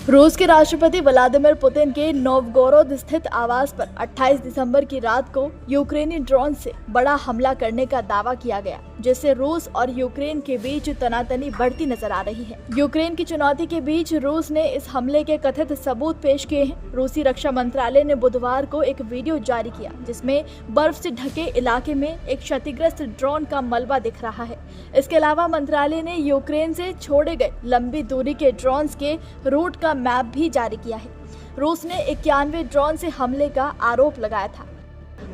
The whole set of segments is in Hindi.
रूस के राष्ट्रपति व्लादिमीर पुतिन के नोवगोरोद स्थित आवास पर 28 दिसंबर की रात को यूक्रेनी ड्रोन से बड़ा हमला करने का दावा किया गया, जिससे रूस और यूक्रेन के बीच तनातनी बढ़ती नजर आ रही है। यूक्रेन की चुनौती के बीच रूस ने इस हमले के कथित सबूत पेश किए हैं। रूसी रक्षा मंत्रालय ने बुधवार को एक वीडियो जारी किया, जिसमें बर्फ से ढके इलाके में एक क्षतिग्रस्त ड्रोन का मलबा दिख रहा है। इसके अलावा मंत्रालय ने यूक्रेन से छोड़े गए लंबी दूरी के ड्रोन के रूट का मैप भी जारी किया है। रूस ने 91 ड्रोन से हमले का आरोप लगाया था।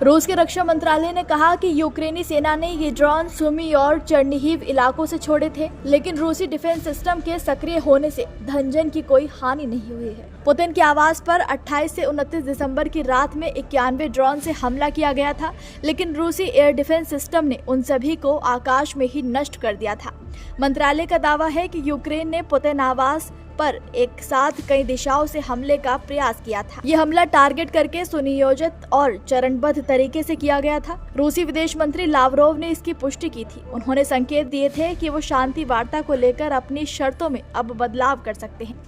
रूस के रक्षा मंत्रालय ने कहा कि यूक्रेनी सेना ने ये ड्रोन सुमी और चर्निहिव इलाकों से छोड़े थे, लेकिन रूसी डिफेंस सिस्टम के सक्रिय होने से धनजन की कोई हानि नहीं हुई है। पुतिन के आवास पर 28 से 29 दिसंबर की रात में 91 ड्रोन से हमला किया गया था, लेकिन रूसी एयर डिफेंस सिस्टम ने उन सभी को आकाश में ही नष्ट कर दिया था। मंत्रालय का दावा है कि यूक्रेन ने पुतिन आवास पर एक साथ कई दिशाओं से हमले का प्रयास किया था। ये हमला टारगेट करके सुनियोजित और चरणबद्ध तरीके से किया गया था। रूसी विदेश मंत्री लावरोव ने इसकी पुष्टि की थी। उन्होंने संकेत दिए थे कि वो शांति वार्ता को लेकर अपनी शर्तों में अब बदलाव कर सकते हैं।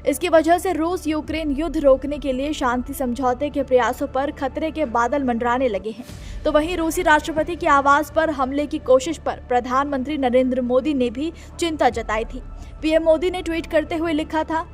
इसकी वजह से रूस यूक्रेन युद्ध रोकने के लिए शांति समझौते के प्रयासों पर खतरे के बादल मंडराने लगे हैं। तो वहीं रूसी राष्ट्रपति के आवास पर हमले की कोशिश पर प्रधानमंत्री नरेंद्र मोदी ने भी चिंता जताई थी। पीएम मोदी ने ट्वीट करते हुए लिखा था,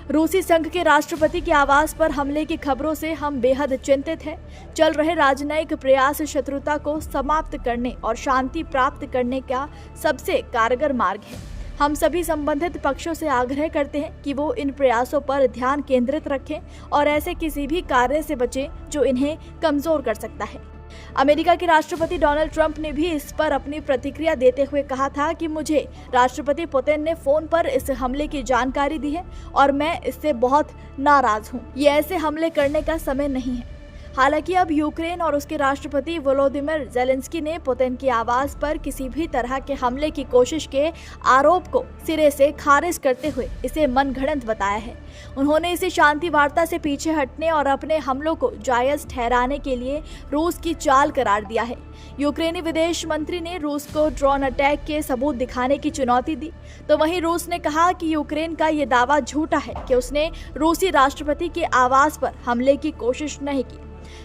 रूसी संघ के राष्ट्रपति के आवास पर हमले की खबरों से हम बेहद चिंतित हैं। चल रहे राजनयिक प्रयास शत्रुता को समाप्त करने और शांति प्राप्त करने का सबसे कारगर मार्ग है। हम सभी संबंधित पक्षों से आग्रह करते हैं कि वो इन प्रयासों पर ध्यान केंद्रित रखें और ऐसे किसी भी कार्य से बचें जो इन्हें कमजोर कर सकता है। अमेरिका के राष्ट्रपति डोनाल्ड ट्रंप ने भी इस पर अपनी प्रतिक्रिया देते हुए कहा था कि मुझे राष्ट्रपति पुतिन ने फोन पर इस हमले की जानकारी दी है और मैं इससे बहुत नाराज हूं। ये ऐसे हमले करने का समय नहीं है। हालांकि अब यूक्रेन और उसके राष्ट्रपति वोलोदिमीर ज़ेलेंस्की ने पुतिन की आवास पर किसी भी तरह के हमले की कोशिश के आरोप को सिरे से खारिज करते हुए इसे मनगढ़ंत बताया है। उन्होंने इसे शांति वार्ता से पीछे हटने और अपने हमलों को जायज ठहराने के लिए रूस की चाल करार दिया है। यूक्रेनी विदेश मंत्री ने रूस को ड्रोन अटैक के सबूत दिखाने की चुनौती दी, तो वहीं रूस ने कहा कि यूक्रेन का ये दावा झूठा है कि उसने रूसी राष्ट्रपति के आवास पर हमले की कोशिश नहीं की।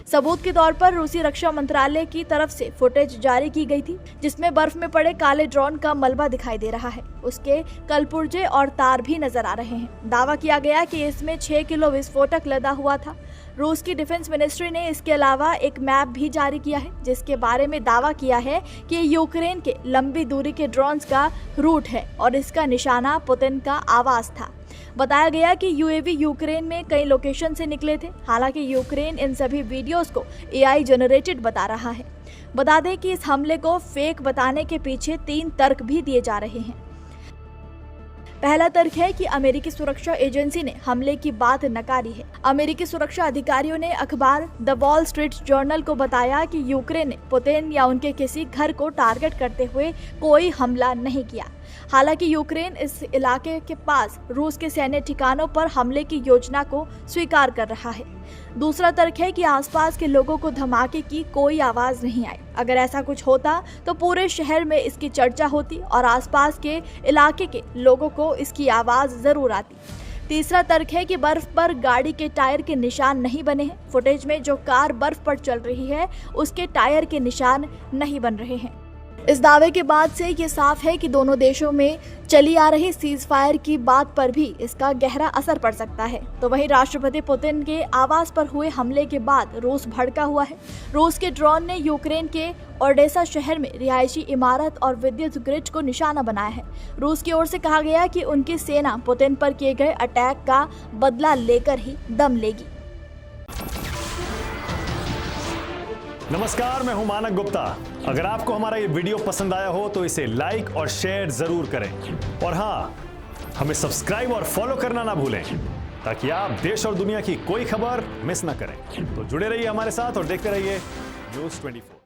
सबूत के तौर पर रूसी रक्षा मंत्रालय की तरफ से फुटेज जारी की गई थी, जिसमें बर्फ में पड़े काले ड्रोन का मलबा दिखाई दे रहा है। उसके कलपुर्जे और तार भी नजर आ रहे हैं। दावा किया गया कि इसमें 6 किलो विस्फोटक लदा हुआ था। रूस की डिफेंस मिनिस्ट्री ने इसके अलावा एक मैप भी जारी किया है, जिसके बारे में दावा किया है कि यूक्रेन के लंबी दूरी के ड्रोन्स का रूट है और इसका निशाना पुतिन का आवास था। बताया गया कि यूएवी यूक्रेन में कई लोकेशन से निकले थे। हालांकि यूक्रेन इन सभी वीडियोस को एआई जनरेटेड बता रहा है। बता दें कि इस हमले को फेक बताने के पीछे 3 तर्क भी दिए जा रहे हैं। पहला तर्क है कि अमेरिकी सुरक्षा एजेंसी ने हमले की बात नकारी है। अमेरिकी सुरक्षा अधिकारियों ने अखबार द वॉल स्ट्रीट जर्नल को बताया कि यूक्रेन ने पुतिन या उनके किसी घर को टारगेट करते हुए कोई हमला नहीं किया। हालांकि यूक्रेन इस इलाके के पास रूस के सैन्य ठिकानों पर हमले की योजना को स्वीकार कर रहा है। दूसरा तर्क है कि आसपास के लोगों को धमाके की कोई आवाज नहीं आई। अगर ऐसा कुछ होता तो पूरे शहर में इसकी चर्चा होती और आसपास के इलाके के लोगों को इसकी आवाज जरूर आती। तीसरा तर्क है कि बर्फ पर गाड़ी के टायर के निशान नहीं बने हैं। फुटेज में जो कार बर्फ पर चल रही है उसके टायर के निशान नहीं बन रहे हैं। इस दावे के बाद से ये साफ है कि दोनों देशों में चली आ रही सीज फायर की बात पर भी इसका गहरा असर पड़ सकता है। तो वहीं राष्ट्रपति पुतिन के आवास पर हुए हमले के बाद रूस भड़का हुआ है। रूस के ड्रोन ने यूक्रेन के ओडेसा शहर में रिहायशी इमारत और विद्युत ग्रिड को निशाना बनाया है। रूस की ओर से कहा गया कि उनकी सेना पुतिन पर किए गए अटैक का बदला लेकर ही दम लेगी। नमस्कार, मैं हूं मानक गुप्ता। अगर आपको हमारा ये वीडियो पसंद आया हो तो इसे लाइक और शेयर जरूर करें और हाँ, हमें सब्सक्राइब और फॉलो करना ना भूलें ताकि आप देश और दुनिया की कोई खबर मिस ना करें। तो जुड़े रहिए हमारे साथ और देखते रहिए न्यूज़ 24।